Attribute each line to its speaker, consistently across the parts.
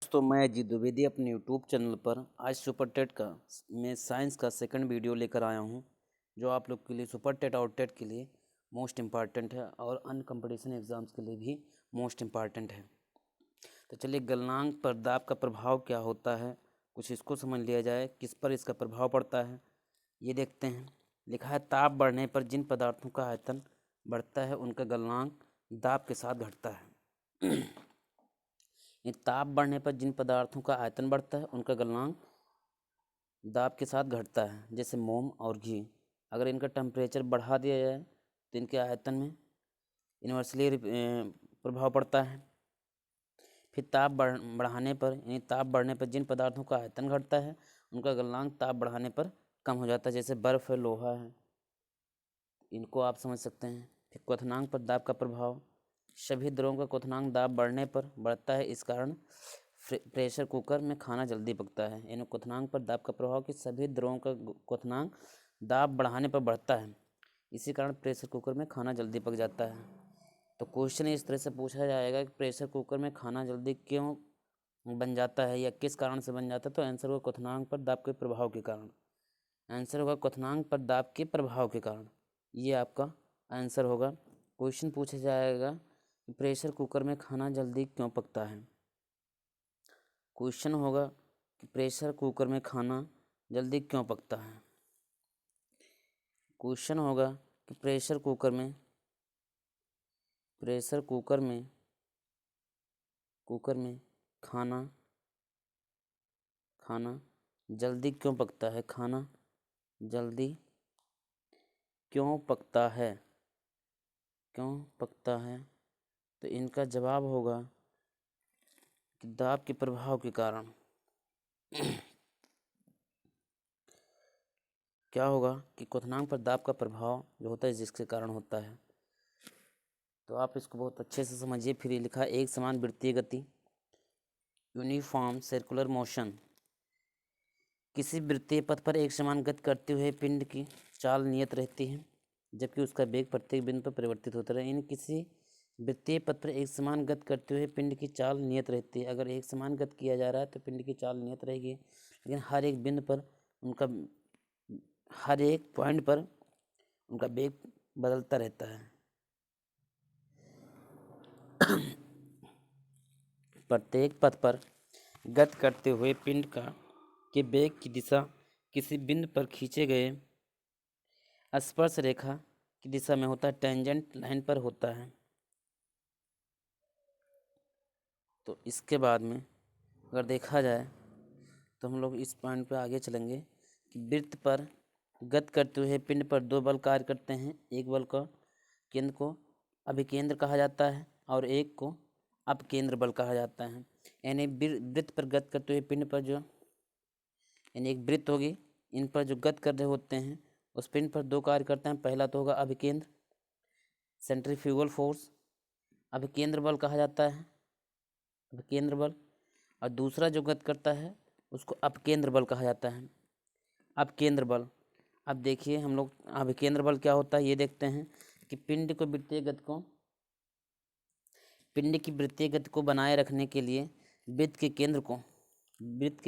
Speaker 1: दोस्तों मैं अजीत द्विवेदी अपने यूट्यूब चैनल पर आज सुपर टेट का में साइंस का सेकंड वीडियो लेकर आया हूं, जो आप लोग के लिए सुपर टेट और टेट के लिए मोस्ट इम्पॉर्टेंट है और अन्य कंपटीशन एग्ज़ाम्स के लिए भी मोस्ट इम्पॉर्टेंट है। तो चलिए गलनांक पर दाब का प्रभाव क्या होता है, कुछ इसको समझ लिया जाए। किस पर इसका प्रभाव पड़ता है ये देखते हैं। लिखा है ताप बढ़ने पर जिन पदार्थों का आयतन बढ़ता है उनका गलनांक दाब के साथ घटता है। ताप बढ़ने पर जिन पदार्थों का आयतन बढ़ता है उनका गलनांक दाब के साथ घटता है। जैसे मोम और घी, अगर इनका टेम्परेचर बढ़ा दिया जाए तो इनके आयतन में इन्वर्सली प्रभाव पड़ता है। फिर ताप बढ़ाने पर यानी ताप बढ़ने पर जिन पदार्थों का आयतन घटता है उनका गलनांक ताप बढ़ाने पर कम हो जाता है। जैसे बर्फ़ है, लोहा है, इनको आप समझ सकते हैं। फिर क्वथनांक पर दाब का प्रभाव, सभी द्रवों का क्वथनांक दाब बढ़ने पर बढ़ता है। इस कारण प्रेशर कुकर में खाना जल्दी पकता है। यानी क्वथनांक पर दाब का प्रभाव कि सभी द्रवों का क्वथनांक दाब बढ़ाने पर बढ़ता है, इसी कारण प्रेशर कुकर में खाना जल्दी पक जाता है। तो क्वेश्चन इस तरह से पूछा जाएगा कि प्रेशर कुकर में खाना जल्दी क्यों बन जाता है या किस कारण से बन जाता है, तो आंसर होगा क्वथनांक पर दाब के प्रभाव के कारण। आंसर होगा क्वथनांक पर दाब के प्रभाव के कारण, ये आपका आंसर होगा। क्वेश्चन पूछा जाएगा कि प्रेशर कुकर में खाना जल्दी क्यों पकता है। क्वेश्चन होगा कि प्रेशर कुकर में खाना जल्दी क्यों पकता है। क्वेश्चन होगा कि प्रेशर कुकर में खाना जल्दी क्यों पकता है। खाना जल्दी क्यों पकता है, तो इनका जवाब होगा कि दाब के प्रभाव के कारण। क्या होगा कि क्वथनांक पर दाब का प्रभाव जो होता है जिसके कारण होता है। तो आप इसको बहुत अच्छे से समझिए। फिर ये लिखा है एक समान वृत्तीय गति, यूनिफॉर्म सर्कुलर मोशन। किसी वृत्तीय पथ पर एक समान गति करते हुए पिंड की चाल नियत रहती है, जबकि उसका वेग प्रत्येक बिंदु पर परिवर्तित होता रहे। इन किसी वृत्तीय पथ पर एक समान गति करते हुए पिंड की चाल नियत रहती है। अगर एक समान गति किया जा रहा है तो पिंड की चाल नियत रहेगी, लेकिन हर एक बिंदु पर हर एक पॉइंट पर उनका वेग बदलता रहता है। प्रत्येक पथ पर गति करते हुए पिंड के वेग की दिशा किसी बिंदु पर खींचे गए स्पर्श रेखा की दिशा में होता है, टेंजेंट लाइन पर होता है। तो इसके बाद में अगर देखा जाए तो हम लोग इस पॉइंट पे आगे चलेंगे कि वृत्त पर गति करते हुए पिंड पर दो बल कार्य करते हैं। एक बल का केंद्र को अभिकेंद्र कहा जाता है और एक को अपकेंद्र बल कहा जाता है। यानी वृत्त पर गति करते हुए पिंड पर जो यानी एक वृत्त होगी, इन पर जो गति कर रहे होते हैं उस पिंड पर दो कार्य करते हैं। पहला तो होगा अभिकेंद्र सेंट्रीफ्यूगल फोर्स, अभिकेंद्र बल कहा जाता है, अभिकेंद्र बल। और दूसरा जो गति करता है उसको अपकेंद्र बल कहा जाता है, अपकेंद्र बल। अब देखिए हम लोग अभिकेंद्र बल क्या होता है ये देखते हैं कि पिंड की वृत्तीय गति को बनाए रखने के लिए वृत्त के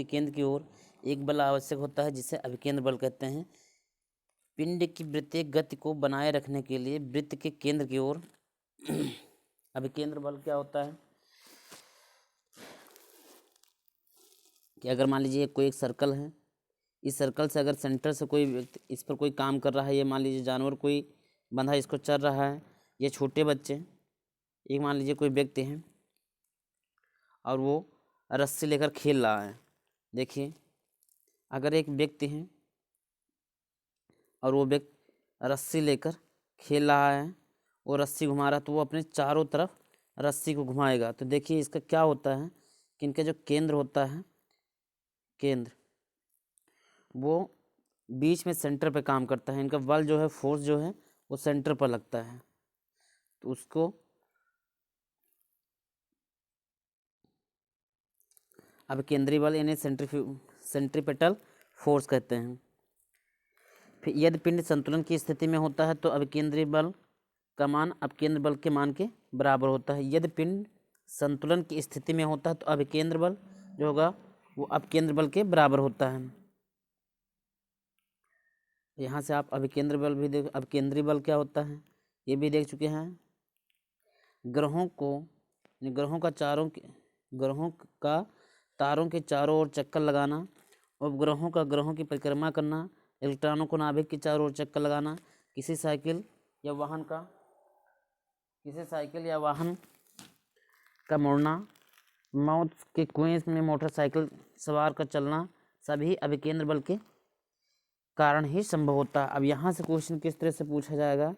Speaker 1: केंद्र की ओर एक बल आवश्यक होता है, जिसे अभिकेंद्र बल कहते हैं। पिंड की वृत्तीय गति को बनाए रखने के लिए वृत्त के केंद्र की ओर अभिकेंद्र बल क्या होता है कि अगर मान लीजिए कोई एक सर्कल है, इस सर्कल से अगर सेंटर से कोई व्यक्ति इस पर कोई काम कर रहा है, ये मान लीजिए जानवर कोई बंधा इसको चल रहा है, ये छोटे बच्चे, एक मान लीजिए कोई व्यक्ति है और वो रस्सी लेकर खेल रहा है। देखिए अगर एक व्यक्ति है और वो व्यक्ति रस्सी लेकर खेल रहा है, वो रस्सी घुमा रहा है, तो वो अपने चारों तरफ रस्सी को घुमाएगा। तो देखिए इसका क्या होता है कि इनका जो केंद्र होता है, केंद्र वो बीच में सेंटर पे काम करता है। इनका बल जो है, फोर्स जो है वो सेंटर पर लगता है, तो उसको अब केंद्रीय बल यानी सेंट्रीपेटल फोर्स कहते हैं। फिर यदि पिंड संतुलन की स्थिति में होता है तो अभिकेंद्रीय बल का मान अपकेंद्र बल के मान के बराबर होता है। यदि पिंड संतुलन की स्थिति में होता है तो अभिकेंद्र बल जो होगा वो अपकेंद्र बल के बराबर होता है। यहाँ से आप अभिकेंद्र बल भी देख, अपकेंद्रीय बल क्या होता है ये भी देख चुके हैं। ग्रहों का तारों के चारों ओर चक्कर लगाना, उपग्रहों का ग्रहों की परिक्रमा करना, इलेक्ट्रॉनों को नाभिक के चारों ओर चक्कर लगाना, किसी साइकिल या वाहन का मुड़ना, मौत के कुएं में मोटरसाइकिल सवार का चलना, सभी अभिकेंद्र बल के कारण ही संभव होता है। अब यहाँ से क्वेश्चन किस तरह से पूछा जाएगा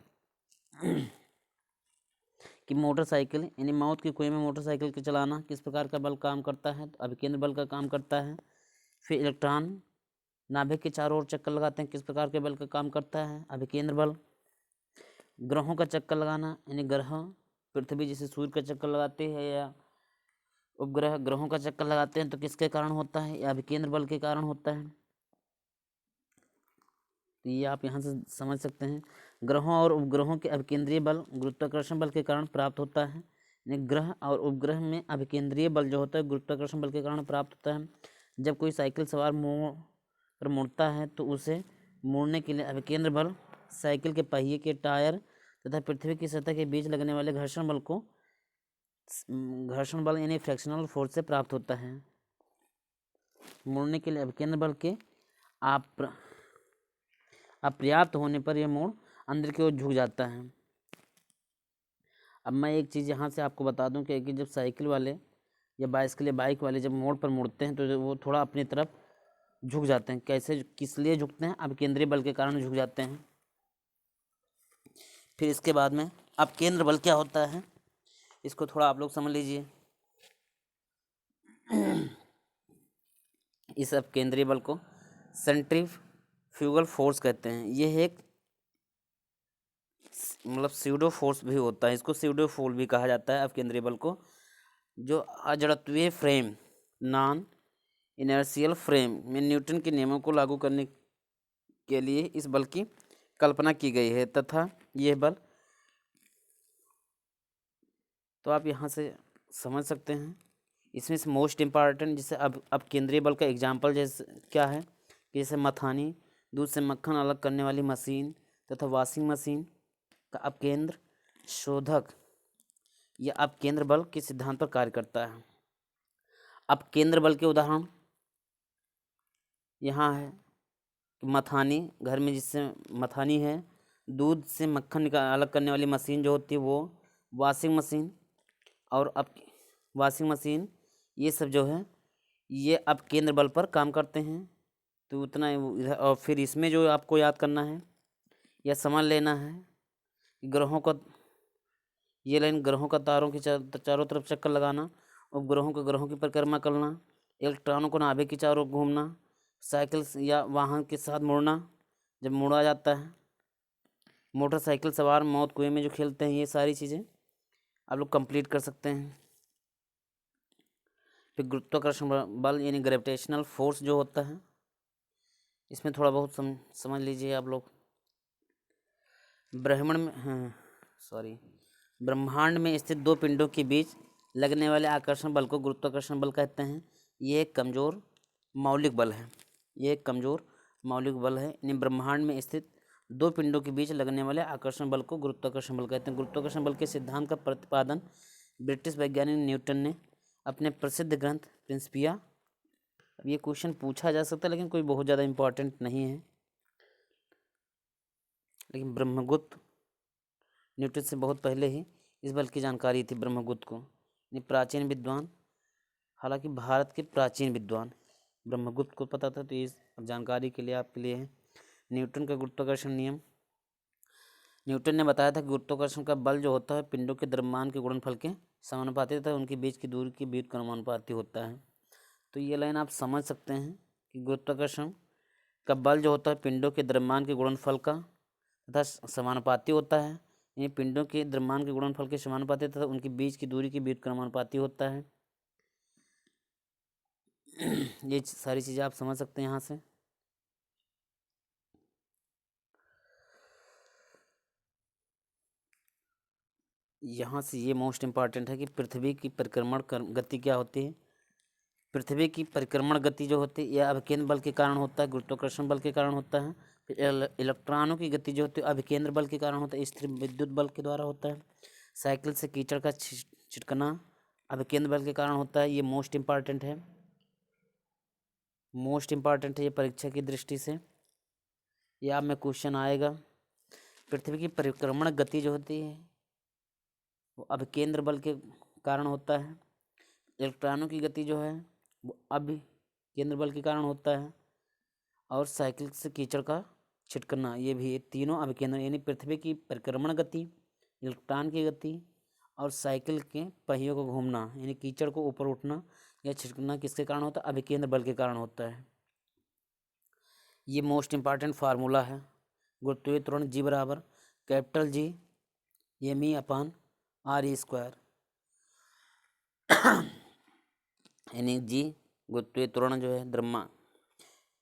Speaker 1: कि मोटरसाइकिल यानी मौत के कुएं में मोटरसाइकिल के चलाना किस प्रकार का बल काम करता है, तो अभिकेंद्र बल का काम करता है। फिर इलेक्ट्रॉन नाभिक के चारों ओर चक्कर लगाते हैं, किस प्रकार के बल का काम करता है, अभिकेंद्र बल। ग्रहों का चक्कर लगाना यानी ग्रह पृथ्वी जैसे सूर्य का चक्कर लगाते हैं या उपग्रह ग्रहों का चक्कर लगाते हैं तो किसके कारण होता है, या अभिकेंद्र बल के कारण होता है। तो ये आप यहाँ से समझ सकते हैं। ग्रहों और उपग्रहों के अभिकेंद्रीय बल गुरुत्वाकर्षण बल के कारण प्राप्त होता है। यानी ग्रह और उपग्रह में अभिकेंद्रीय बल जो होता है गुरुत्वाकर्षण बल के कारण प्राप्त होता है। जब कोई साइकिल सवार मुड़ता है तो उसे मुड़ने के लिए अभिकेंद्र बल साइकिल के पहिए के टायर तथा पृथ्वी की सतह के बीच लगने वाले घर्षण बल यानी फ्रैक्शनल फोर्स से प्राप्त होता है। मुड़ने के लिए अभिकेंद्र बल के अपर्याप्त होने पर यह मोड़ अंदर की ओर झुक जाता है। अब मैं एक चीज़ यहाँ से आपको बता दूं कि जब साइकिल वाले या बाइक वाले जब मोड़ पर मुड़ते हैं तो वो थोड़ा अपनी तरफ झुक जाते हैं। कैसे, किस लिए झुकते हैं, अपकेंद्रीय बल के कारण झुक जाते हैं। फिर इसके बाद में अपकेंद्र बल क्या होता है इसको थोड़ा आप लोग समझ लीजिए। इस अपकेंद्रीय बल को सेंट्रीफ्यूगल फोर्स कहते हैं। यह एक मतलब स्यूडो फोर्स भी होता है, इसको स्यूडो फोर्स भी कहा जाता है अपकेंद्रीय बल को, जो अजड़त्वीय फ्रेम नॉन इनर्शियल फ्रेम में न्यूटन के नियमों को लागू करने के लिए इस बल की कल्पना की गई है तथा यह बल, तो आप यहाँ से समझ सकते हैं। इसमें से मोस्ट इम्पॉर्टेंट जैसे अब केंद्रीय बल का एग्जाम्पल जैसे क्या है, जैसे मथानी, दूध से मक्खन अलग करने वाली मशीन तथा वॉशिंग मशीन का अपकेंद्र शोधक या अपकेंद्र बल के सिद्धांत पर कार्य करता है। अपकेंद्र बल के उदाहरण यहाँ है कि मथानी, घर में जिससे मथानी है, दूध से मक्खन अलग करने वाली मशीन जो होती है वो, वॉशिंग मशीन और वॉशिंग मशीन, ये सब जो है ये अपकेंद्र बल पर काम करते हैं। तो उतना इधर, और फिर इसमें जो आपको याद करना है या समझ लेना है ग्रहों का, ये लाइन ग्रहों का तारों की चारों तरफ चक्कर लगाना, उपग्रहों को ग्रहों की परिक्रमा करना, इलेक्ट्रॉनों को नाभिक के चारों ओर घूमना, साइकिल या वाहन के साथ मुड़ना जब मुड़ा जाता है, मोटरसाइकिल सवार मौत कुएं में जो खेलते हैं, ये सारी चीज़ें आप लोग कंप्लीट कर सकते हैं। फिर गुरुत्वाकर्षण बल यानी ग्रेविटेशनल फोर्स जो होता है, इसमें थोड़ा बहुत समझ लीजिए आप लोग। ब्रह्मांड में स्थित दो पिंडों के बीच लगने वाले आकर्षण बल को गुरुत्वाकर्षण बल कहते हैं। ये एक कमज़ोर मौलिक बल है। यानी ब्रह्मांड में स्थित दो पिंडों के बीच लगने वाले आकर्षण बल को गुरुत्वाकर्षण बल कहते हैं। गुरुत्वाकर्षण बल के सिद्धांत का प्रतिपादन ब्रिटिश वैज्ञानिक न्यूटन ने अपने प्रसिद्ध ग्रंथ प्रिंसिपिया, अब ये क्वेश्चन पूछा जा सकता है लेकिन कोई बहुत ज़्यादा इम्पोर्टेंट नहीं है, लेकिन ब्रह्मगुप्त न्यूटन से बहुत पहले ही इस बल की जानकारी थी ब्रह्मगुप्त को। ये प्राचीन विद्वान, हालांकि भारत के प्राचीन विद्वान ब्रह्मगुप्त को पता था, तो इस जानकारी के लिए आपके लिए है। न्यूटन का गुरुत्वाकर्षण नियम, न्यूटन ने बताया था कि गुरुत्वाकर्षण का बल जो होता है पिंडों के द्रव्यमान के गुणनफल के समानुपाती तथा उनके बीच की दूरी के व्युत्क्रमानुपाती होता है। तो ये लाइन आप समझ सकते हैं कि गुरुत्वाकर्षण का बल जो होता है पिंडों के द्रव्यमान के गुणनफल का तथा समानुपाती होता है। ये पिंडों के द्रव्यमान के गुणनफल के समानुपाती तथा उनके बीच की दूरी के व्युत्क्रमानुपाती होता है। ये सारी चीज़ें आप समझ सकते हैं यहाँ से। यहाँ से ये मोस्ट इम्पॉर्टेंट है कि पृथ्वी की परिक्रमण गति क्या होती है, पृथ्वी की परिक्रमण गति जो होती है यह अभिकेंद्र बल के कारण होता है, गुरुत्वाकर्षण बल के कारण होता है। फिर इलेक्ट्रॉनों की गति जो होती है अभिकेंद्र बल के कारण होता है, स्थिर विद्युत बल के द्वारा होता है। साइकिल से कीचड़ का छिटकना अभिकेंद्र बल के कारण होता है। ये मोस्ट इम्पॉर्टेंट है, मोस्ट इम्पॉर्टेंट है ये परीक्षा की दृष्टि से, यह आप में क्वेश्चन आएगा। पृथ्वी की परिक्रमण गति जो होती है वो अभिकेंद्र बल के कारण होता है। इलेक्ट्रॉनों की गति जो है वो अभिकेंद्र बल के कारण होता है। और साइकिल से कीचड़ का छिटकना, ये भी तीनों अभिकेंद्र, यानी पृथ्वी की परिक्रमण गति, इलेक्ट्रॉन की गति और साइकिल के पहियों को घूमना यानी कीचड़ को ऊपर उठना या छिटकना किसके कारण होता है? अभिकेंद्र बल के कारण होता है। ये मोस्ट इम्पॉर्टेंट फार्मूला है। गुरुत्वीय त्वरण जी बराबर कैपिटल जी me/r² यानी जी गुरुत्वीय त्वरण जो है द्रव्यमान,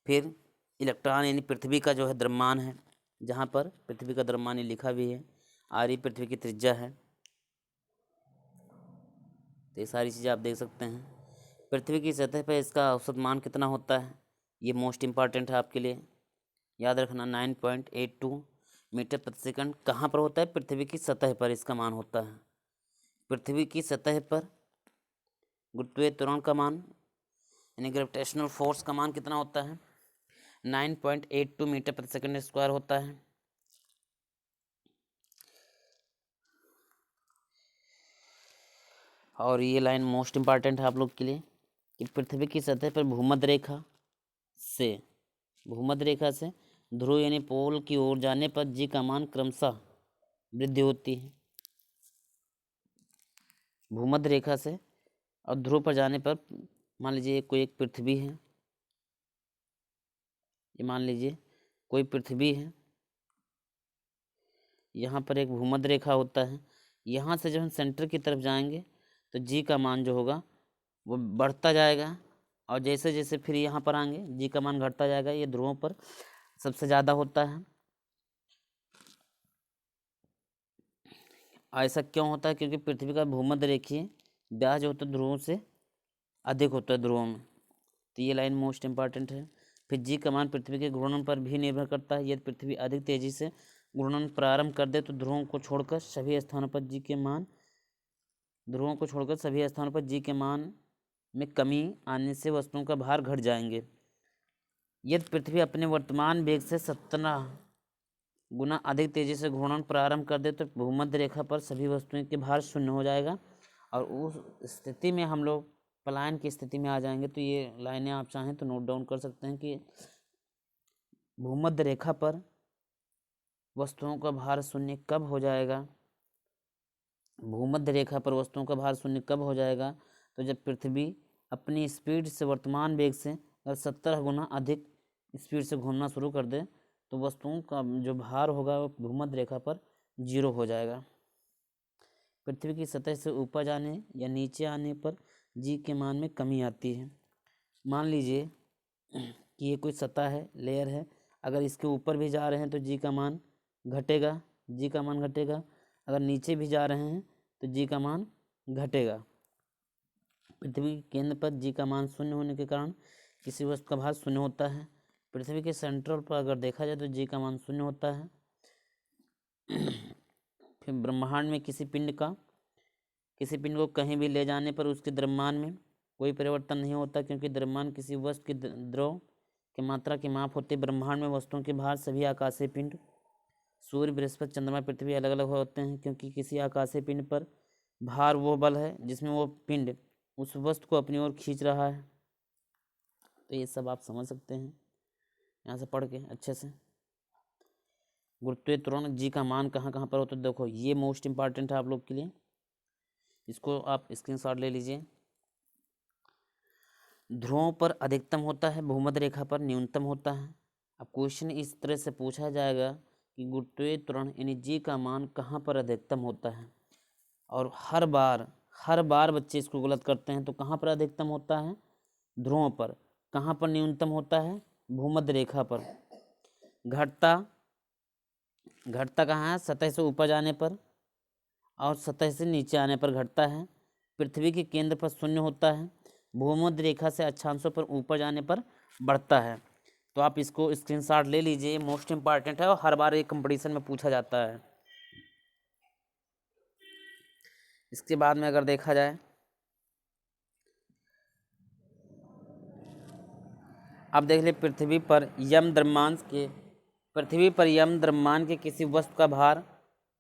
Speaker 1: फिर इलेक्ट्रॉन यानी पृथ्वी का जो है द्रव्यमान है, जहाँ पर पृथ्वी का द्रव्यमान लिखा भी है, आर पृथ्वी की त्रिज्या है। तो ये सारी चीज़ें आप देख सकते हैं। पृथ्वी की सतह पर इसका औसत मान कितना होता है, ये मोस्ट इम्पॉर्टेंट है आपके लिए, याद रखना 9.82 मीटर प्रति सेकंड। कहाँ पर होता है? पृथ्वी की सतह पर इसका मान होता है। पृथ्वी की सतह पर गुरुत्वीय त्वरण का मान यानी ग्रेविटेशनल फोर्स का मान कितना होता है? 9.82 मीटर प्रति सेकंड स्क्वायर होता है। और ये लाइन मोस्ट इम्पॉर्टेंट है आप लोग के लिए कि पृथ्वी की सतह पर भूमध्य रेखा से ध्रुव यानी पोल की ओर जाने पर जी का मान क्रमशः वृद्धि होती है। भूमध्य रेखा से और ध्रुव पर जाने पर मान लीजिए कोई एक पृथ्वी है, ये मान लीजिए कोई पृथ्वी है, यहाँ पर एक भूमध्य रेखा होता है। यहाँ से जब हम सेंटर की तरफ जाएंगे तो जी का मान जो होगा वो बढ़ता जाएगा, और जैसे जैसे फिर यहाँ पर आएंगे जी का मान घटता जाएगा। ये ध्रुवों पर सबसे ज़्यादा होता है। ऐसा क्यों होता है? क्योंकि पृथ्वी का भूमध्य रेखीय व्यास जो होता है ध्रुवों से अधिक होता है ध्रुवों में। तो ये लाइन मोस्ट इम्पॉर्टेंट है। फिर जी का मान पृथ्वी के घूर्णन पर भी निर्भर करता है। यदि पृथ्वी अधिक तेजी से घूर्णन प्रारंभ कर दे तो ध्रुवों को छोड़कर सभी स्थानों पर जी के मान में कमी आने से वस्तुओं का भार घट जाएंगे। यदि पृथ्वी अपने वर्तमान वेग से 17 गुना अधिक तेजी से घूर्णन प्रारंभ कर दे तो भूमध्य रेखा पर सभी वस्तुओं के भार शून्य हो जाएगा, और उस स्थिति में हम लोग पलायन की स्थिति में आ जाएंगे। तो ये लाइनें आप चाहें तो नोट डाउन कर सकते हैं कि भूमध्य रेखा पर वस्तुओं का भार शून्य कब हो जाएगा। भूमध्य रेखा पर वस्तुओं का भार शून्य कब हो जाएगा? तो जब पृथ्वी अपनी स्पीड से वर्तमान वेग से अगर 17 गुना अधिक स्पीड से घूमना शुरू कर दे तो वस्तुओं का जो भार होगा वो भूमध्य रेखा पर 0 हो जाएगा। पृथ्वी की सतह से ऊपर जाने या नीचे आने पर जी के मान में कमी आती है। मान लीजिए कि ये कोई सतह है, लेयर है, अगर इसके ऊपर भी जा रहे हैं तो जी का मान घटेगा, अगर नीचे भी जा रहे हैं तो जी का मान घटेगा। पृथ्वी के केंद्र पर जी का मान शून्य होने के कारण किसी वस्तु का भार शून्य होता है। पृथ्वी के सेंट्रल पर अगर देखा जाए तो जी का मान शून्य होता है। फिर ब्रह्मांड में किसी पिंड को कहीं भी ले जाने पर उसके द्रव्यमान में कोई परिवर्तन नहीं होता, क्योंकि द्रव्यमान किसी वस्तु की द्रव की मात्रा की माप होती है। ब्रह्मांड में वस्तुओं के भार सभी आकाशीय पिंड सूर्य, बृहस्पति, चंद्रमा, पृथ्वी अलग अलग होते हैं, क्योंकि किसी आकाशीय पिंड पर भार वो बल है जिसमें वो पिंड उस वस्तु को अपनी ओर खींच रहा है। तो ये सब आप समझ सकते हैं यहाँ से पढ़ के अच्छे से। गुरुत्वीय त्वरण जी का मान कहाँ कहाँ पर होता है देखो, ये मोस्ट इम्पॉर्टेंट है आप लोग के लिए, इसको आप स्क्रीनशॉट ले लीजिए। ध्रुवों पर अधिकतम होता है, भूमध्य रेखा पर न्यूनतम होता है। अब क्वेश्चन इस तरह से पूछा जाएगा कि गुरुत्वीय त्वरण यानी जी का मान कहाँ पर अधिकतम होता है, और हर बार बच्चे इसको गलत करते हैं। तो कहाँ पर अधिकतम होता है? ध्रुवों पर। कहाँ पर न्यूनतम होता है? भूमध्य रेखा पर। घटता कहाँ है? सतह से ऊपर जाने पर और सतह से नीचे आने पर घटता है। पृथ्वी के केंद्र पर शून्य होता है। भूमध्य रेखा से अक्षांशों पर ऊपर जाने पर बढ़ता है। तो आप इसको स्क्रीनशॉट ले लीजिए, मोस्ट इम्पॉर्टेंट है और हर बार ये कंपटीशन में पूछा जाता है। इसके बाद में अगर देखा जाए, अब देख ले पृथ्वी पर यम द्रव्यमान के किसी वस्तु का भार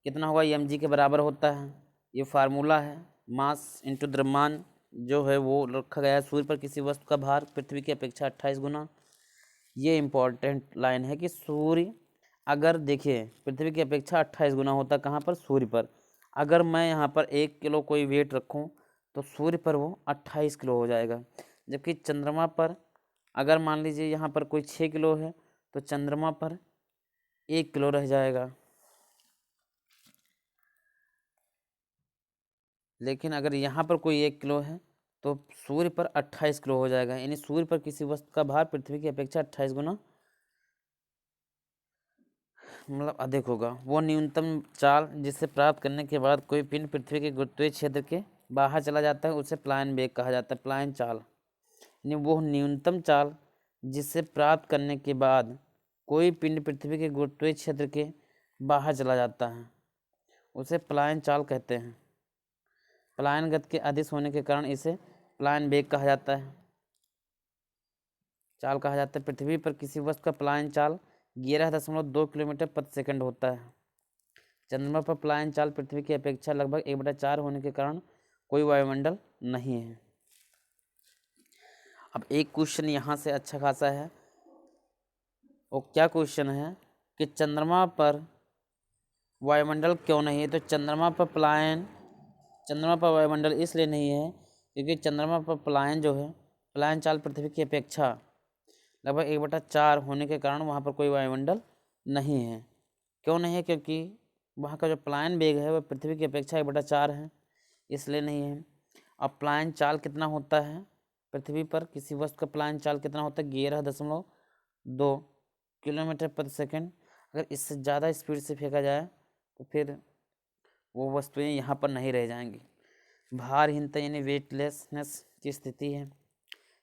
Speaker 1: कितना होगा, mg के बराबर होता है। ये फार्मूला है, मास इंटू द्रव्यमान जो है वो रखा गया है। सूर्य पर किसी वस्तु का भार पृथ्वी की अपेक्षा 28 गुना। ये इम्पॉर्टेंट लाइन है कि सूर्य, अगर देखिए पृथ्वी की अपेक्षा 28 गुना होता है कहाँ पर, सूर्य पर। अगर मैं यहाँ पर 1 किलो कोई वेट रखूँ तो सूर्य पर वो 28 किलो हो जाएगा। जबकि चंद्रमा पर अगर मान लीजिए यहाँ पर कोई 6 किलो है तो चंद्रमा पर 1 किलो रह जाएगा। लेकिन अगर यहाँ पर कोई 1 किलो है तो सूर्य पर 28 किलो हो जाएगा। यानी सूर्य पर किसी वस्तु का भार पृथ्वी की अपेक्षा 28 गुना मतलब अधिक होगा। वो न्यूनतम चाल जिसे प्राप्त करने के बाद कोई पिंड पृथ्वी के गुरुत्वीय क्षेत्र के बाहर चला जाता है उसे प्लायन वेग कहा जाता है। प्लायन चाल यानी वो न्यूनतम चाल जिसे प्राप्त करने के बाद कोई पिंड पृथ्वी के गुरुत्वीय क्षेत्र के बाहर चला जाता है उसे प्लायन चाल कहते हैं। प्लायन गति के अदिश होने के कारण इसे प्लायन वेग कहा जाता है, चाल कहा जाता है। पृथ्वी पर किसी वस्तु का प्लायन चाल 11.2 किलोमीटर प्रति सेकंड होता है। चंद्रमा पर प्लायन चाल पृथ्वी की अपेक्षा लगभग 1/4 होने के कारण कोई वायुमंडल नहीं है। अब एक क्वेश्चन यहाँ से अच्छा खासा है, वो क्या क्वेश्चन है कि चंद्रमा पर वायुमंडल क्यों नहीं है। तो चंद्रमा पर वायुमंडल इसलिए नहीं है क्योंकि चंद्रमा पर प्लायन जो है, प्लायन चाल पृथ्वी की अपेक्षा लगभग 1/4 होने के कारण वहाँ पर कोई वायुमंडल नहीं है। क्यों नहीं है, क्योंकि वहाँ का जो प्लायन वेग है वह पृथ्वी की अपेक्षा 1/4 है, इसलिए नहीं है। अब प्लायन चाल कितना होता है पृथ्वी पर, किसी वस्तु का प्लायन चाल कितना होता है, 11.2 किलोमीटर प्रति सेकंड। अगर इससे ज़्यादा स्पीड से फेंका जाए तो फिर वो वस्तुएं यहाँ पर नहीं रह जाएंगी। भारहीनता यानी वेटलेसनेस की स्थिति है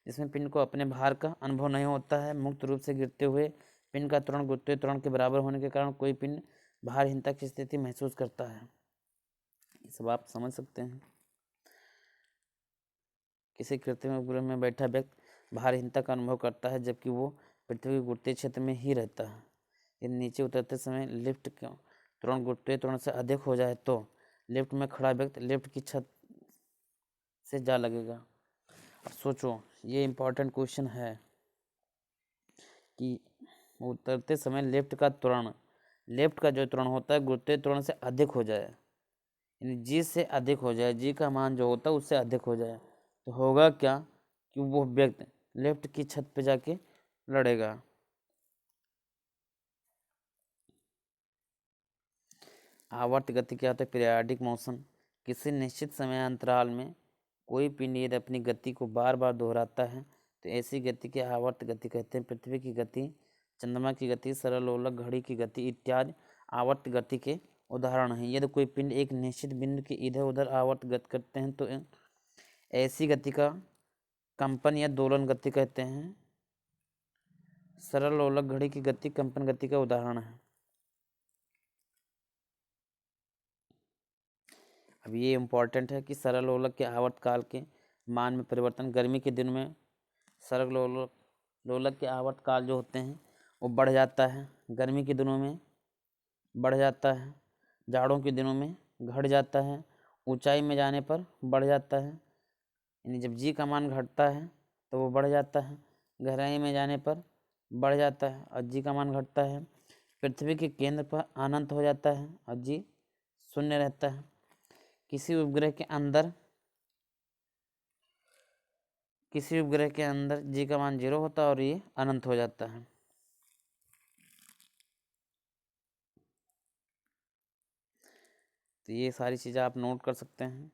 Speaker 1: जिसमें पिंड को अपने भार का अनुभव नहीं होता है। मुक्त रूप से गिरते हुए पिंड का त्वरण गुरुत्वीय त्वरण के बराबर होने के कारण कोई पिंड भारहीनता की स्थिति महसूस करता है। ये सब आप समझ सकते हैं। किसी कृत्रिम उपग्रह में बैठा व्यक्ति भारहीनता का अनुभव करता है जबकि वो पृथ्वी के गुरुत्वीय क्षेत्र में ही रहता है। यदि नीचे उतरते समय लिफ्ट का त्वरण गुरुत्वीय त्वरण से अधिक हो जाए तो लिफ्ट में खड़ा व्यक्ति लिफ्ट की छत से जा लगेगा। अब सोचो, ये इम्पोर्टेंट क्वेश्चन है कि उतरते समय लिफ्ट का जो त्वरण होता है गुरुत्वीय त्वरण से अधिक हो जाए, यानी जी से अधिक हो जाए, जी का मान जो होता है उससे अधिक हो जाए, तो होगा क्या कि वो व्यक्ति लिफ्ट की छत पे जाके लड़ेगा। आवर्त गति क्या होता है, पीरियाडिक मोशन। किसी निश्चित समय अंतराल में कोई पिंड यदि अपनी गति को बार बार दोहराता है तो ऐसी गति के आवर्त गति कहते हैं। पृथ्वी की गति, चंद्रमा की गति, सरलोलक घड़ी की गति इत्यादि आवर्त गति के उदाहरण हैं। यदि कोई पिंड एक निश्चित बिंदु के इधर उधर आवर्त गति करते हैं तो ऐसी गति का कंपन या दोलन गति कहते हैं। सरलोलक घड़ी की गति कंपन गति का उदाहरण है। अब ये इम्पॉर्टेंट है कि सरलोलक के आवर्तकाल के मान में परिवर्तन। गर्मी के दिन में सरलोलक के आवर्तकाल जो होते हैं वो बढ़ जाता है, गर्मी के दिनों में बढ़ जाता है, जाड़ों के दिनों में घट जाता है, ऊंचाई में जाने पर बढ़ जाता है। यानी जब जी का मान घटता है तो वो बढ़ जाता है, गहराई में जाने पर बढ़ जाता है और जी का मान घटता है। पृथ्वी के केंद्र पर अनंत हो जाता है और जी शून्य रहता है। किसी उपग्रह के अंदर जी का मान 0 होता है और ये अनंत हो जाता है। तो ये सारी चीज़ें आप नोट कर सकते हैं।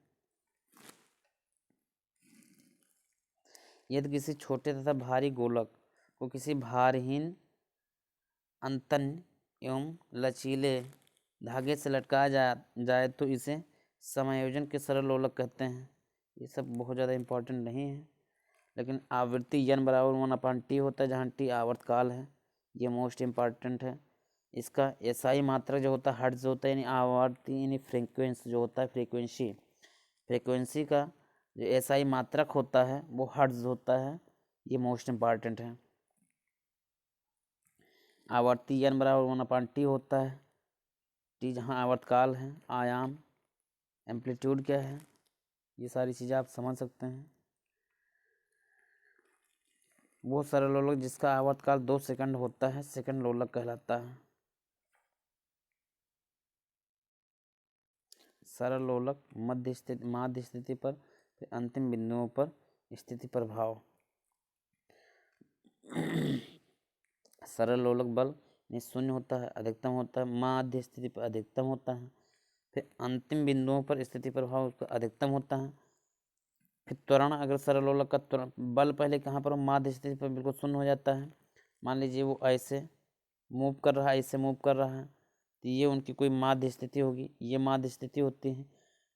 Speaker 1: यदि किसी छोटे तथा भारी गोलक को किसी भारहीन अंतन एवं लचीले धागे से लटकाया जाए तो इसे समायोजन के सरल लोलक कहते हैं। ये सब बहुत ज़्यादा इम्पोर्टेंट नहीं है, लेकिन आवृत्ति n बराबर 1/t होता है, जहाँ t आवर्तकाल है। ये मोस्ट इम्पॉर्टेंट है। इसका एसआई मात्रक जो होता है हर्ट्ज होता है, यानी आवर्ती यानी फ्रीक्वेंसी जो होता है, फ्रीक्वेंसी का जो एसआई मात्रक होता है वो हर्ट्ज होता है। ये मोस्ट इम्पॉर्टेंट है। आवर्ती n बराबर 1/t होता है, t जहाँ आवर्तकाल है, आयाम एम्पलीट्यूड क्या है, ये सारी चीज़ें आप समझ सकते हैं। वो सरल लोलक जिसका आवर्तकाल 2 सेकंड होता है सेकंड लोलक कहलाता है। सरल लोलक माध्य स्थिति पर फिर अंतिम बिंदुओं पर स्थिति प्रभाव। सरल लोलक बल शून्य होता है, अधिकतम होता है, माध्य स्थिति पर अधिकतम होता है, फिर अंतिम बिंदुओं पर स्थिति प्रभाव उसका अधिकतम होता है। फिर त्वरण, अगर सरल लोलक का त्वरण बल पहले कहाँ पर हो, माध्य स्थिति पर बिल्कुल शून्य हो जाता है। मान लीजिए वो ऐसे मूव कर रहा है, ऐसे मूव कर रहा है, तो ये उनकी कोई माध्य स्थिति होगी, ये माध्य स्थिति होती है,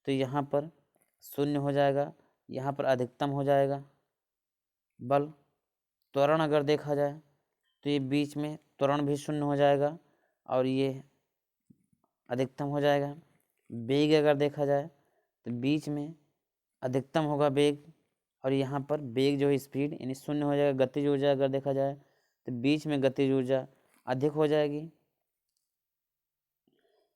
Speaker 1: तो यहाँ पर शून्य हो जाएगा, यहाँ पर अधिकतम हो जाएगा बल। त्वरण अगर देखा जाए तो ये बीच में त्वरण भी शून्य हो जाएगा और ये अधिकतम हो जाएगा। वेग अगर देखा जाए तो बीच में अधिकतम होगा वेग और यहाँ पर वेग जो है स्पीड यानी शून्य हो जाएगा। गतिज ऊर्जा अगर देखा जाए तो बीच में गतिज ऊर्जा अधिक हो जाएगी,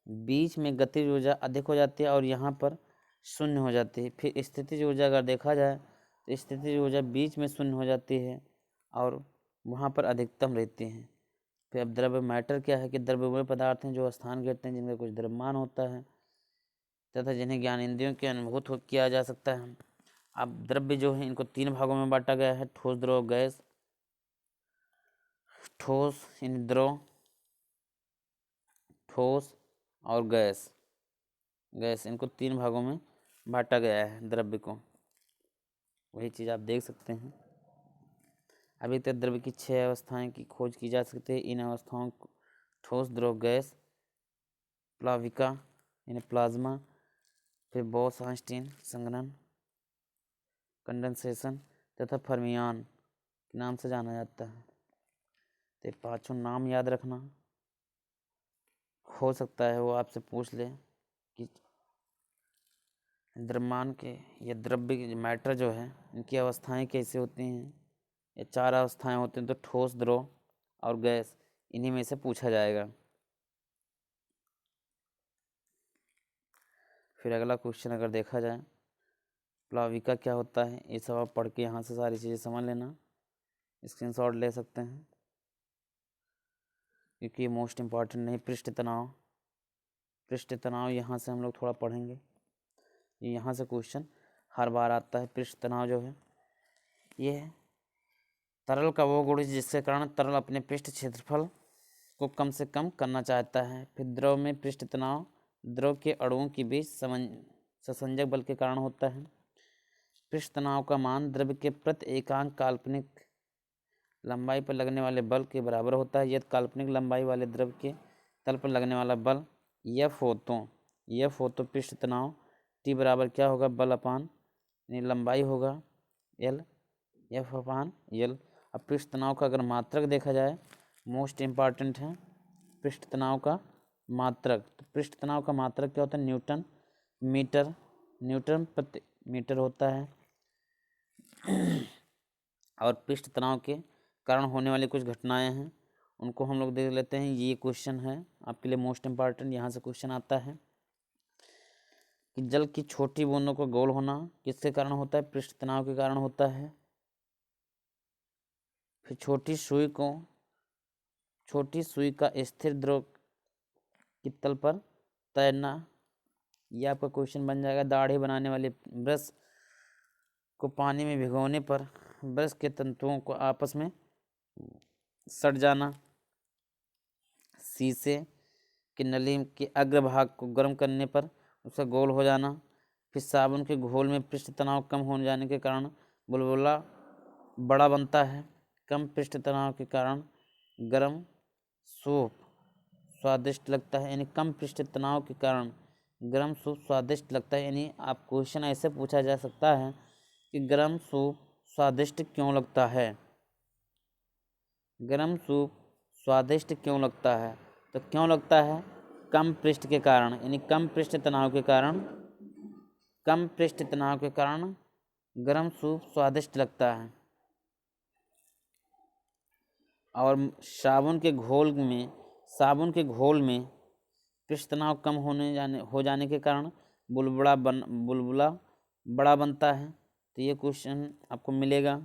Speaker 1: बीच में गतिज ऊर्जा अधिक हो जाती है और यहाँ पर शून्य हो जाती है। फिर स्थितिज ऊर्जा अगर देखा जाए तो स्थितिज ऊर्जा बीच में शून्य हो जाती है और वहाँ पर अधिकतम रहती है। फिर अब द्रव्य मैटर क्या है कि द्रव्य वे पदार्थ हैं जो स्थान घेरते हैं, जिनका कुछ द्रव्यमान होता है तथा जिन्हें ज्ञानेंद्रियों के अनुभूत किया जा सकता है। अब द्रव्य जो है इनको 3 भागों में बांटा गया है, ठोस, द्रव, गैस। ठोस यानी द्रव, ठोस और गैस, इनको 3 भागों में बांटा गया है द्रव्य को। वही चीज़ आप देख सकते हैं। अभी तक द्रव्य की 6 अवस्थाएं की खोज की जा सकती है। इन अवस्थाओं को ठोस, द्रव, गैस, प्लाविका यानी प्लाज्मा, फिर बोस-आइंस्टीन संघनन, कंडेंसेशन तथा फर्मियान के नाम से जाना जाता है। तो 5 नाम याद रखना, हो सकता है वो आपसे पूछ ले कि द्रव्यमान के या द्रव्य मैटर जो है इनकी अवस्थाएं कैसे होती हैं। ये 4 अवस्थाएं होती हैं, तो ठोस, द्रव और गैस, इन्हीं में से पूछा जाएगा। फिर अगला क्वेश्चन अगर देखा जाए, प्लाविका क्या होता है, ये सब आप पढ़ के यहाँ से सारी चीज़ें समझ लेना, स्क्रीनशॉट ले सकते हैं क्योंकि ये मोस्ट इम्पॉर्टेंट नहीं। पृष्ठ तनाव यहाँ से हम लोग थोड़ा पढ़ेंगे। ये यहाँ से क्वेश्चन हर बार आता है। पृष्ठ तनाव जो है ये है तरल का वो गुण जिसके कारण तरल अपने पृष्ठ क्षेत्रफल को कम से कम करना चाहता है। फिर द्रव में पृष्ठ तनाव द्रव के अणुओं के बीच ससंजक बल के कारण होता है। पृष्ठ तनाव का मान द्रव्य के प्रति एकांक काल्पनिक लंबाई पर लगने वाले बल के बराबर होता है। यदि काल्पनिक लंबाई वाले द्रव्य के तल पर लगने वाला बल एफ हो तो पृष्ठ तनाव टी बराबर क्या होगा, बल अपान यानी लंबाई होगा एल, एफ अपान एल। अब पृष्ठ तनाव का अगर मात्रक देखा जाए, मोस्ट इम्पॉर्टेंट है पृष्ठ तनाव का मात्रक। तो पृष्ठ तनाव का मात्रक क्या होता है, न्यूटन प्रति मीटर होता है। और पृष्ठ तनाव के कारण होने वाली कुछ घटनाएं हैं, उनको हम लोग देख लेते हैं। ये क्वेश्चन है आपके लिए मोस्ट इम्पॉर्टेंट। यहाँ से क्वेश्चन आता है कि जल की छोटी बूंदों को गोल होना किसके कारण होता है, पृष्ठ तनाव के कारण होता है। फिर छोटी सुई का स्थिर द्रव की तल पर तैरना, ये आपका क्वेश्चन बन जाएगा। दाढ़ी बनाने वाले ब्रश को पानी में भिगोने पर ब्रश के तंतुओं को आपस में सट जाना। शीशे की नली के अग्रभाग को गर्म करने पर उसका गोल हो जाना। फिर साबुन के घोल में पृष्ठ तनाव कम हो जाने के कारण बुलबुला बड़ा बनता है। कम पृष्ठ तनाव के कारण गर्म सूप स्वादिष्ट लगता है, यानी कम पृष्ठ तनाव के कारण गर्म सूप स्वादिष्ट लगता है। यानी आप क्वेश्चन ऐसे पूछा जा सकता है कि गर्म सूप स्वादिष्ट क्यों लगता है? गरम सूप स्वादिष्ट क्यों लगता है? तो क्यों लगता है? कम पृष्ठ के कारण, यानी कम पृष्ठ तनाव के कारण, कम पृष्ठ तनाव के कारण गरम सूप स्वादिष्ट लगता है। और साबुन के घोल में पृष्ठ तनाव कम हो जाने के कारण बुलबुला बड़ा बनता है। तो ये क्वेश्चन आपको मिलेगा।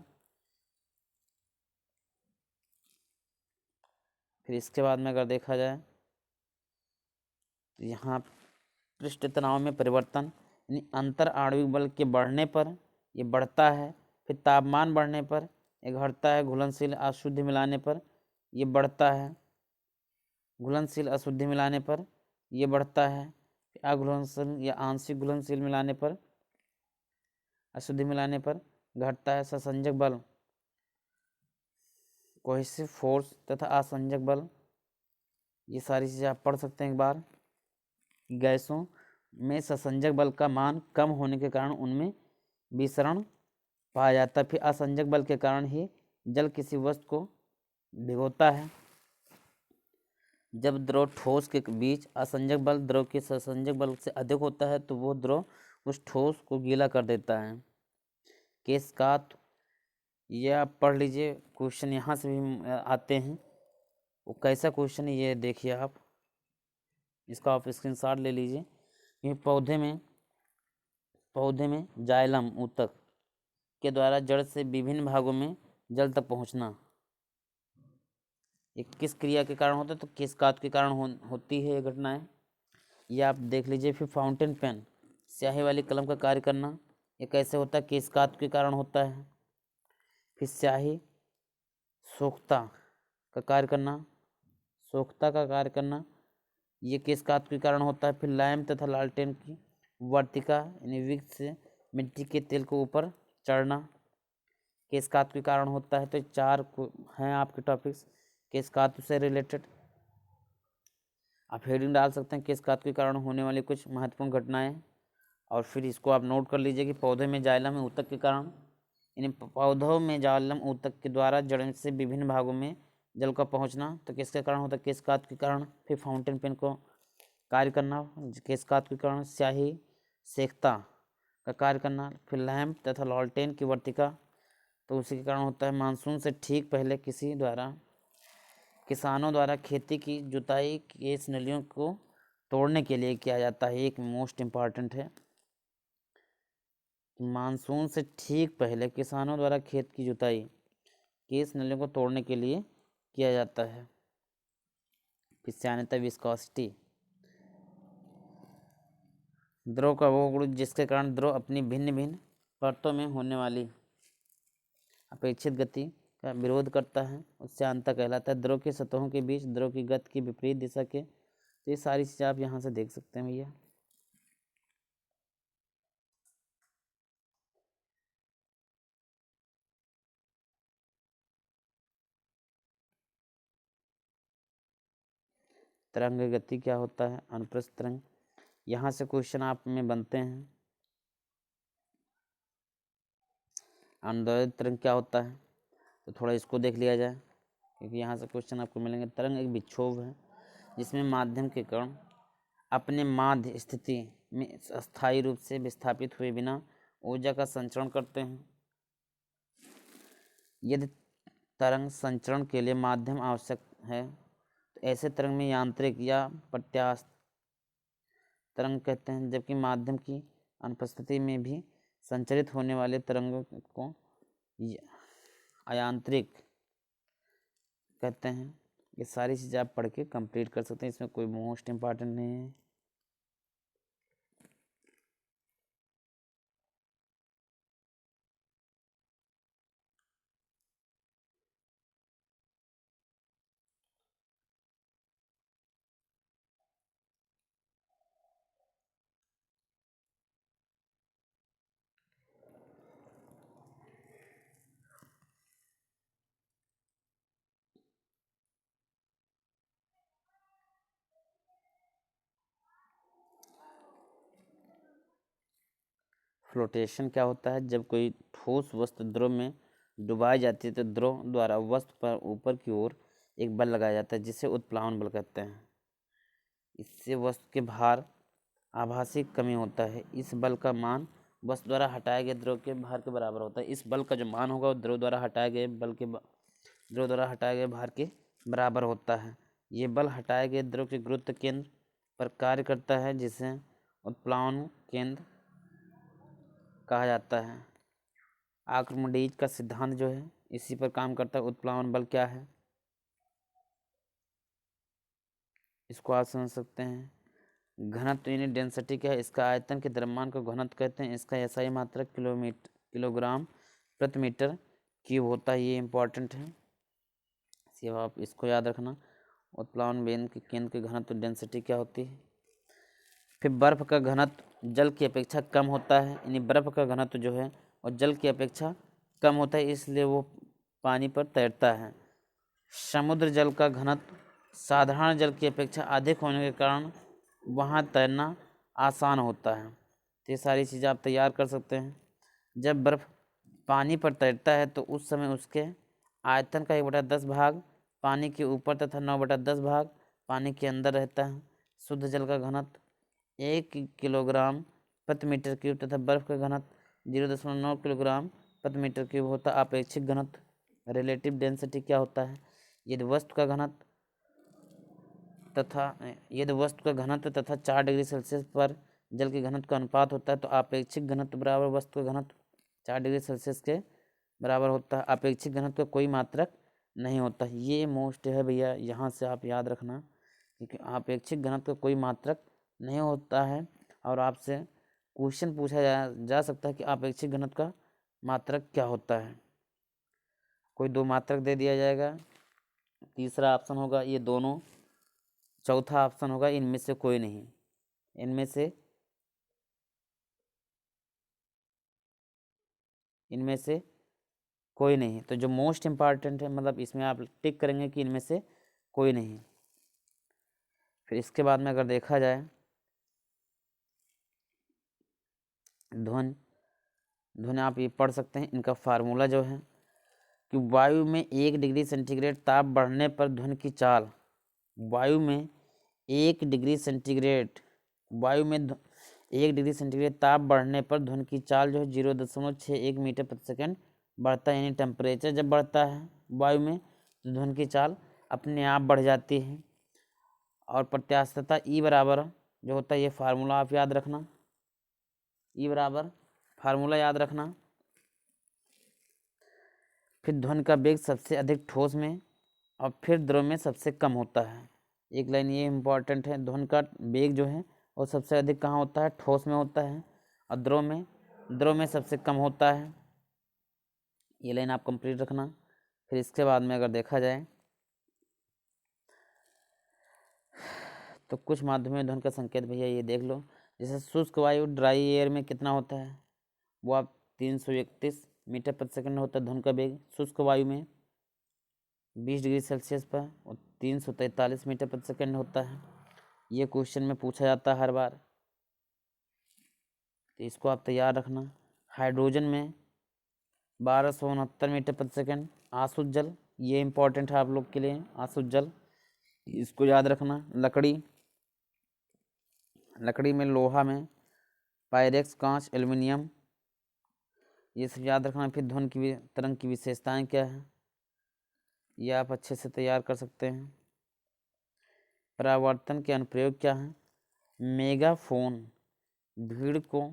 Speaker 1: फिर इसके बाद में अगर देखा जाए तो यहाँ पृष्ठ तनाव में परिवर्तन, यानी अंतर आणविक बल के बढ़ने पर ये बढ़ता है, फिर तापमान बढ़ने पर ये घटता है, घुलनशील अशुद्धि मिलाने पर ये बढ़ता है, घुलनशील अशुद्धि मिलाने पर ये बढ़ता है, अघुलनशील या आंशिक घुलनशील मिलाने पर, अशुद्धि मिलाने पर घटता है। ससंजक बल, कोहेसिव फोर्स तथा असंजक बल, ये सारी चीज़ें आप पढ़ सकते हैं एक बार। गैसों में ससंजक बल का मान कम होने के कारण उनमें विसरण पाया जाता है। फिर असंजक बल के कारण ही जल किसी वस्तु को भिगोता है। जब द्रव ठोस के बीच असंजक बल द्रव के ससंजक बल से अधिक होता है तो वो द्रव उस ठोस को गीला कर देता है। केशकात, ये आप पढ़ लीजिए, क्वेश्चन यहाँ से भी आते हैं। वो कैसा क्वेश्चन है ये देखिए आप, इसका आप स्क्रीनशॉट ले लीजिए। कि पौधे में जाइलम ऊतक के द्वारा जड़ से विभिन्न भागों में जल तक पहुँचना ये किस क्रिया के कारण होता है? तो केशकात के कारण होती है ये घटनाएं। ये आप देख लीजिए। फिर फाउंटेन पेन, स्याही वाली कलम का कार्य करना, ये कैसे होता है? केशकात के कारण होता है। फिर स्याही सोखता का कार्य करना, ये केशकात के कारण होता है। फिर लैम्प तथा लालटेन की वर्तिका यानी विक से मिट्टी के तेल को ऊपर चढ़ना केशकात के कारण होता है। तो 4 हैं आपके टॉपिक्स केशकात से रिलेटेड। आप हेडिंग डाल सकते हैं केशकात के कारण होने वाली कुछ महत्वपूर्ण घटनाएं, और फिर इसको आप नोट कर लीजिए कि पौधे में जाइलम ऊतक के कारण, यानी पौधों में जाइलम ऊतक के द्वारा जड़ से विभिन्न भागों में जल का पहुंचना तो किसके कारण होता है? केशकात के कारण। फिर फाउंटेन पेन को कार्य करना केशकात के कारण। स्याही सेकता का कार्य करना। फिर लैम्प तथा लालटेन की वर्तिका तो उसी के कारण होता है। मानसून से ठीक पहले किसानों द्वारा खेती की जुताई केस नलियों को तोड़ने के लिए किया जाता है। एक मोस्ट इम्पॉर्टेंट है, मानसून से ठीक पहले किसानों द्वारा खेत की जुताई केस नलियों को तोड़ने के लिए किया जाता है। फिर स्यानता विस्कोसिटी, द्रव का वो गुण जिसके कारण द्रव अपनी भिन्न भिन्न परतों में होने वाली अपेक्षित गति का विरोध करता है, उससे अंतर कहलाता है। द्रव की सतहों के बीच द्रव की गति की विपरीत दिशा के, तो ये सारी चीज़ें आप यहाँ से देख सकते हैं भैया। तरंग गति क्या होता है? अनुप्रस्थ तरंग, यहाँ से क्वेश्चन आप में बनते हैं। अनुदैर्ध्य तरंग क्या होता है? तो थोड़ा इसको देख लिया जाए क्योंकि यहाँ से क्वेश्चन आपको मिलेंगे। तरंग एक विक्षोभ है जिसमें माध्यम के कण अपने माध्य स्थिति में अस्थायी रूप से विस्थापित हुए बिना ऊर्जा का संचरण करते हैं। यदि तरंग संचरण के लिए माध्यम आवश्यक है तो ऐसे तरंग में यांत्रिक या प्रत्यास्थ तरंग कहते हैं, जबकि माध्यम की अनुपस्थिति में भी संचरित होने वाले तरंगों को अयांत्रिक कहते हैं। ये सारी चीज़ें आप पढ़ के कंप्लीट कर सकते हैं, इसमें कोई मोस्ट इम्पॉर्टेंट नहीं है। फ्लोटेशन क्या होता है? जब कोई ठोस वस्तु द्रव में डुबाई जाती है तो द्रव द्वारा वस्तु पर ऊपर की ओर एक बल लगाया जाता है जिसे उत्प्लावन बल कहते हैं। इससे वस्तु के भार आभासी कमी होता है। इस बल का मान वस्तु द्वारा हटाए गए द्रव के भार के बराबर होता है। इस बल का जो मान होगा वो द्रव द्वारा हटाए गए भार के बराबर होता है। ये बल हटाए गए द्रव के गुरुत्व केंद्र पर कार्य करता है जिसे उत्प्लावन केंद्र कहा जाता है। आर्किमिडीज का सिद्धांत जो है इसी पर काम करता है। उत्प्लावन बल क्या है इसको आप समझ सकते हैं। घनत्व यूनिट डेंसिटी क्या है? इसका आयतन के द्रव्यमान को घनत्व कहते हैं। इसका एसआई मात्रक किलोग्राम प्रति मीटर क्यूब होता है। ये इंपॉर्टेंट है, सिर्फ आप इसको याद रखना। उत्प्लावन बेन के केंद्र की घनत्व डेंसिटी क्या होती है? फिर बर्फ का घनत्व जल की अपेक्षा कम होता है, यानी बर्फ का घनत्व जो है और जल की अपेक्षा कम होता है, इसलिए वो पानी पर तैरता है। समुद्र जल का घनत्व साधारण जल की अपेक्षा अधिक होने के कारण वहाँ तैरना आसान होता है। तो ये सारी चीज़ें आप तैयार कर सकते हैं। जब बर्फ़ पानी पर तैरता है तो उस समय उसके आयतन का 1/10 भाग पानी के ऊपर तथा 9/10 भाग पानी के अंदर रहता है। शुद्ध जल का घनत्व 1 किलोग्राम प्रति मीटर क्यूब तथा बर्फ़ का घनत्व 0.9 किलोग्राम प्रति मीटर क्यूब होता है। आपेक्षिक घनत्व रिलेटिव डेंसिटी क्या होता है? यदि वस्तु का घनत्व तथा 4 डिग्री सेल्सियस पर जल के घनत्व का अनुपात होता है तो आपेक्षिक घनत्व बराबर वस्तु का घनत्व 4 डिग्री सेल्सियस के बराबर होता है। आपेक्षिक घनत्व का कोई मात्रक नहीं होता। ये मोस्ट है भैया, यहाँ से आप याद रखना, क्योंकि आपेक्षिक घनत्व का कोई मात्रक नहीं होता है और आपसे क्वेश्चन पूछा जा सकता है कि आपेक्षिक घनत्व का मात्रक क्या होता है। कोई दो मात्रक दे दिया जाएगा, तीसरा ऑप्शन होगा ये दोनों, चौथा ऑप्शन होगा इनमें से कोई नहीं। इनमें से कोई नहीं। तो जो मोस्ट इम्पॉर्टेंट है, मतलब इसमें आप टिक करेंगे कि इनमें से कोई नहीं। फिर इसके बाद में अगर देखा जाए ध्वनि आप ये पढ़ सकते हैं। इनका फार्मूला जो है कि वायु में 1 डिग्री सेंटीग्रेड ताप बढ़ने पर ध्वनि की चाल, वायु में 1 डिग्री सेंटीग्रेड ताप बढ़ने पर ध्वनि की चाल जो है 0.61 मीटर प्रति सेकंड बढ़ता है। यानी टेम्परेचर जब बढ़ता है वायु में तो ध्वनि की चाल अपने आप बढ़ जाती है। और प्रत्यास्थता ई बराबर जो होता है, ये फार्मूला आप याद रखना, ई बराबर फार्मूला याद रखना। फिर ध्वनि का वेग सबसे अधिक ठोस में और फिर द्रव में सबसे कम होता है। एक लाइन ये इम्पॉर्टेंट है, ध्वनि का वेग जो है वो सबसे अधिक कहाँ होता है? ठोस में होता है, और द्रव में सबसे कम होता है। ये लाइन आप कंप्लीट रखना। फिर इसके बाद में अगर देखा जाए तो कुछ माध्यमिक ध्वनि का संकेत भैया ये देख लो। जैसे शुष्क वायु ड्राई एयर में कितना होता है? वो आप 331 मीटर प्रति सेकंड होता है ध्वनि का वेग शुष्क वायु में 20 डिग्री सेल्सियस पर, और 343 मीटर प्रति सेकंड होता है। ये क्वेश्चन में पूछा जाता है हर बार, तो इसको आप तैयार रखना। हाइड्रोजन में 1269 मीटर प्रति सेकंड आसुत जल, ये इंपॉर्टेंट है आप लोग के लिए, आसुत जल, इसको याद रखना। लकड़ी में, लोहा में पायरेक्स, कांच, एल्युमिनियम, ये सब याद रखना। फिर ध्वनि की तरंग की विशेषताएं क्या है ये आप अच्छे से तैयार कर सकते हैं। परावर्तन के अनुप्रयोग क्या है? मेगाफोन भीड़ को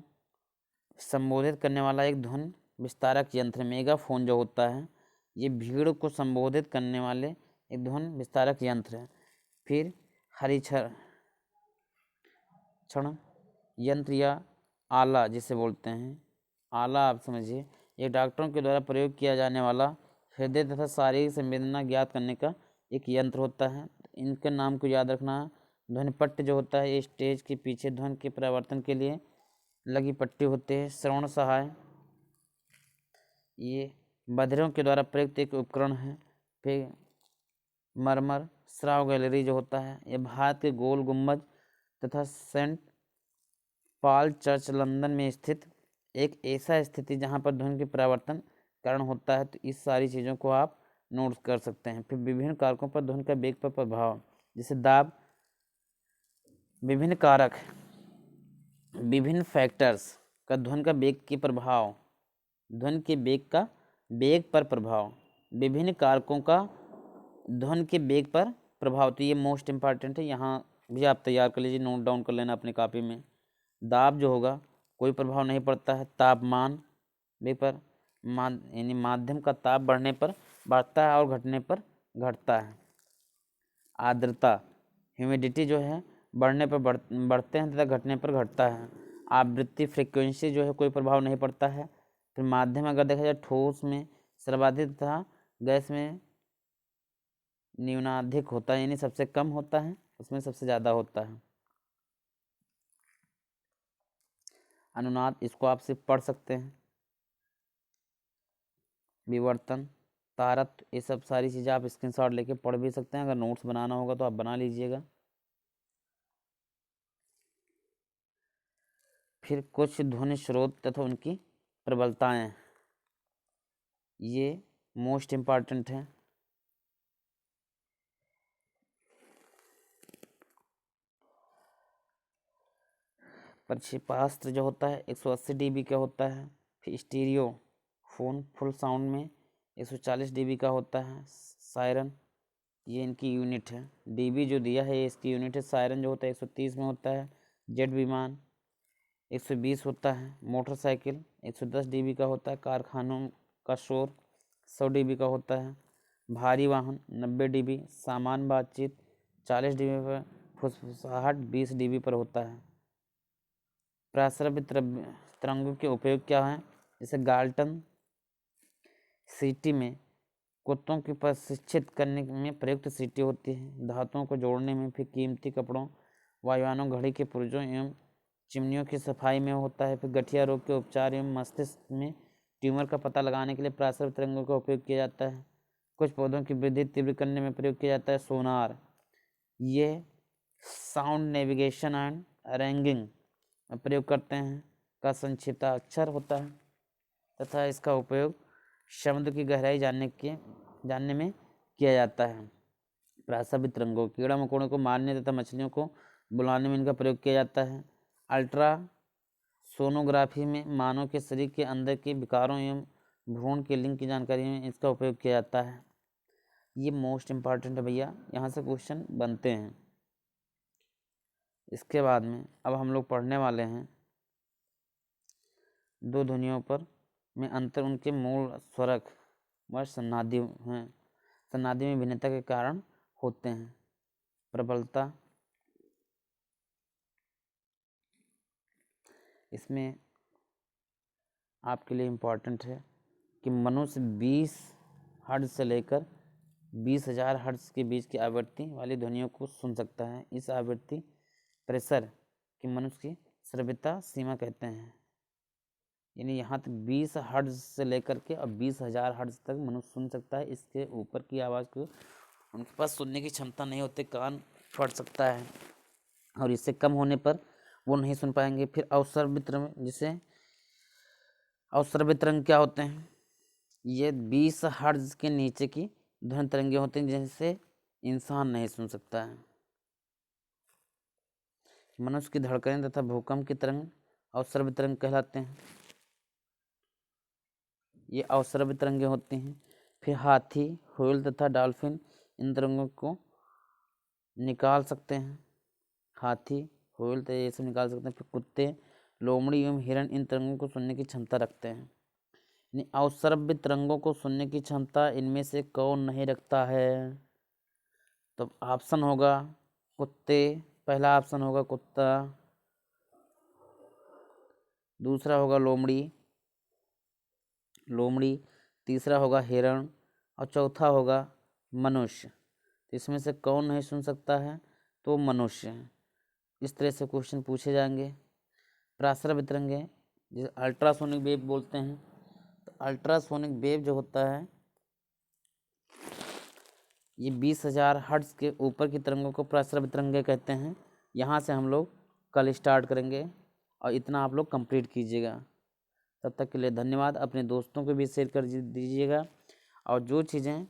Speaker 1: संबोधित करने वाला एक ध्वनि विस्तारक यंत्र है। मेगाफोन जो होता है ये भीड़ को संबोधित करने वाले एक ध्वनि विस्तारक यंत्र है। फिर हरिक्षण यंत्र या आला जिसे बोलते हैं, आला आप समझिए, ये डॉक्टरों के द्वारा प्रयोग किया जाने वाला हृदय तथा शारीरिक संवेदना ज्ञात करने का एक यंत्र होता है। इनके नाम को याद रखना। ध्वनिपट्ट जो होता है ये स्टेज के पीछे ध्वनि के परावर्तन के लिए लगी पट्टी होती है। श्रवण सहाय, ये बधिरों के द्वारा प्रयुक्त एक उपकरण है। फिर मरमर श्राव गैलरी जो होता है, ये भारत के गोल गुम्बद तथा सेंट पॉल चर्च लंदन में स्थित एक ऐसा स्थिति जहाँ पर ध्वनि के परावर्तन कारण होता है। तो इस सारी चीज़ों को आप नोट कर सकते हैं। फिर विभिन्न कारकों पर ध्वनि का वेग पर प्रभाव, जैसे दाब, विभिन्न कारक, विभिन्न फैक्टर्स का ध्वनि का वेग के प्रभाव, ध्वनि के वेग पर प्रभाव, विभिन्न कारकों का ध्वनि के वेग पर प्रभाव। तो ये मोस्ट इम्पॉर्टेंट है, यहाँ भी आप तैयार कर लीजिए, नोट डाउन कर लेना अपनी कॉपी में। दाब जो होगा कोई प्रभाव नहीं पड़ता है, तापमान वेग पर यानी माध्यम का ताप बढ़ने पर बढ़ता है और घटने पर घटता है। आर्द्रता, ह्यूमिडिटी जो है बढ़ने पर बढ़ते हैं तथा घटने पर घटता है। आवृत्ति, फ्रीक्वेंसी जो है कोई प्रभाव नहीं पड़ता है। फिर माध्यम अगर देखा जाए, ठोस में सर्वाधिक तथा गैस में न्यूनाधिक होता है, यानी सबसे कम होता है, उसमें सबसे ज़्यादा होता है। अनुनाद, इसको आप सिर्फ पढ़ सकते हैं। विवर्तन, तारत, ये सब सारी चीज़ें आप स्क्रीनशॉट लेके पढ़ भी सकते हैं। अगर नोट्स बनाना होगा तो आप बना लीजिएगा। फिर कुछ ध्वनि स्रोत तथा उनकी प्रबलताएं, ये मोस्ट इम्पॉर्टेंट है। प्रक्षेपास्त्र जो होता है 180 dB का होता है। फिर स्टीरियो फोन फुल साउंड में 140 dB का होता है। सायरन, ये इनकी यूनिट है। dB जो दिया है ये इसकी यूनिट है। सायरन जो होता है 130 में होता है। जेट विमान 120 होता है। मोटरसाइकिल 110 dB का होता है। कारखानों का शोर 100 dB का होता है। भारी वाहन 90 dB। सामान्य बातचीत 40 dB पर। फुसफुसाहट 20 dB पर होता है। प्रासरव्य तरंगों के उपयोग क्या हैं, जैसे गाल्टन सीटी में कुत्तों को प्रशिक्षित करने में प्रयुक्त सीटी होती है। धातुओं को जोड़ने में, फिर कीमती कपड़ों, वायुयानों, घड़ी के पुर्जों एवं चिमनियों की सफाई में होता है। फिर गठिया रोग के उपचार एवं मस्तिष्क में ट्यूमर का पता लगाने के लिए प्रासरव्य तरंगों का उपयोग किया जाता है। कुछ पौधों की वृद्धि तीव्र करने में प्रयोग किया जाता है। सोनार, ये साउंड नेविगेशन एंड रैंगिंग प्रयोग करते हैं का संक्षिप्ताक्षर होता है तथा इसका उपयोग समुद्र की गहराई जानने में किया जाता है। प्रासरव्य तरंगों, कीड़ा मकोड़ों को मारने तथा मछलियों को बुलाने में इनका प्रयोग किया जाता है। अल्ट्रा सोनोग्राफी में मानव के शरीर के अंदर के विकारों एवं भ्रूण के लिंग की जानकारी में इसका उपयोग किया जाता है। ये मोस्ट इम्पॉर्टेंट है भैया, यहाँ से क्वेश्चन बनते हैं। इसके बाद में अब हम लोग पढ़ने वाले हैं दो ध्वनियों पर में अंतर, उनके मूल स्वरक व सन्नादि हैं। सन्नादि में भिन्नता के कारण होते हैं। प्रबलता, इसमें आपके लिए इम्पॉर्टेंट है कि मनुष्य 20 हर्ट्ज से लेकर 20,000 हर्ट्ज के बीच की आवृत्ति वाली ध्वनियों को सुन सकता है। इस आवृत्ति प्रेशर की मनुष्य की श्रव्यता सीमा कहते हैं। यानी यहाँ तक 20 हर्ट्ज से लेकर के अब 20,000 हर्ट्ज तक मनुष्य सुन सकता है। इसके ऊपर की आवाज़ को उनके पास सुनने की क्षमता नहीं होती, कान फट सकता है और इससे कम होने पर वो नहीं सुन पाएंगे। फिर अवसर्व तरंग, जिसे अवसर्व तरंग क्या होते हैं, ये 20 हर्ट्ज के नीचे की ध्वनि तरंगे होते हैं जिनसे इंसान नहीं सुन सकता है। मनुष्य की धड़कनें तथा भूकंप की तरंग अवसर्व तरंग कहलाते हैं। ये अवसर्व तरंगे होती हैं। फिर हाथी, व्हेल तथा डॉल्फिन इन तरंगों को निकाल सकते हैं। हाथी, व्हेल तो ये सब निकाल सकते हैं। फिर कुत्ते, लोमड़ी एवं हिरण इन तरंगों को सुनने की क्षमता रखते हैं। यानी अवसर्व तरंगों को सुनने की क्षमता इनमें से कौन नहीं रखता है, तो ऑप्शन होगा कुत्ते, पहला ऑप्शन होगा कुत्ता, दूसरा होगा लोमड़ी, तीसरा होगा हिरण और चौथा होगा मनुष्य। तो इसमें से कौन नहीं सुन सकता है, तो मनुष्य है। इस तरह से क्वेश्चन पूछे जाएंगे। प्रासरव्य तरंगे जिसे अल्ट्रासोनिक वेव बोलते हैं, तो अल्ट्रासोनिक वेव जो होता है ये 20,000 हर्ट्ज के ऊपर की तरंगों को प्रासरव्य तरंगे कहते हैं। यहाँ से हम लोग कल स्टार्ट करेंगे और इतना आप लोग कंप्लीट कीजिएगा। तब तक के लिए धन्यवाद। अपने दोस्तों को भी शेयर कर दीजिएगा। और जो चीज़ें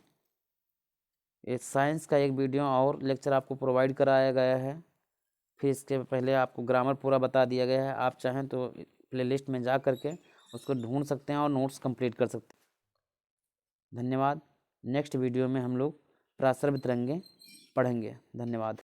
Speaker 1: इस साइंस का एक वीडियो और लेक्चर आपको प्रोवाइड कराया गया है, फिर इसके पहले आपको ग्रामर पूरा बता दिया गया है। आप चाहें तो प्लेलिस्ट में जा करके उसको ढूंढ सकते हैं और नोट्स कंप्लीट कर सकते हैं। धन्यवाद। नेक्स्ट वीडियो में हम लोग प्रासर्व तरंगें पढ़ेंगे। धन्यवाद।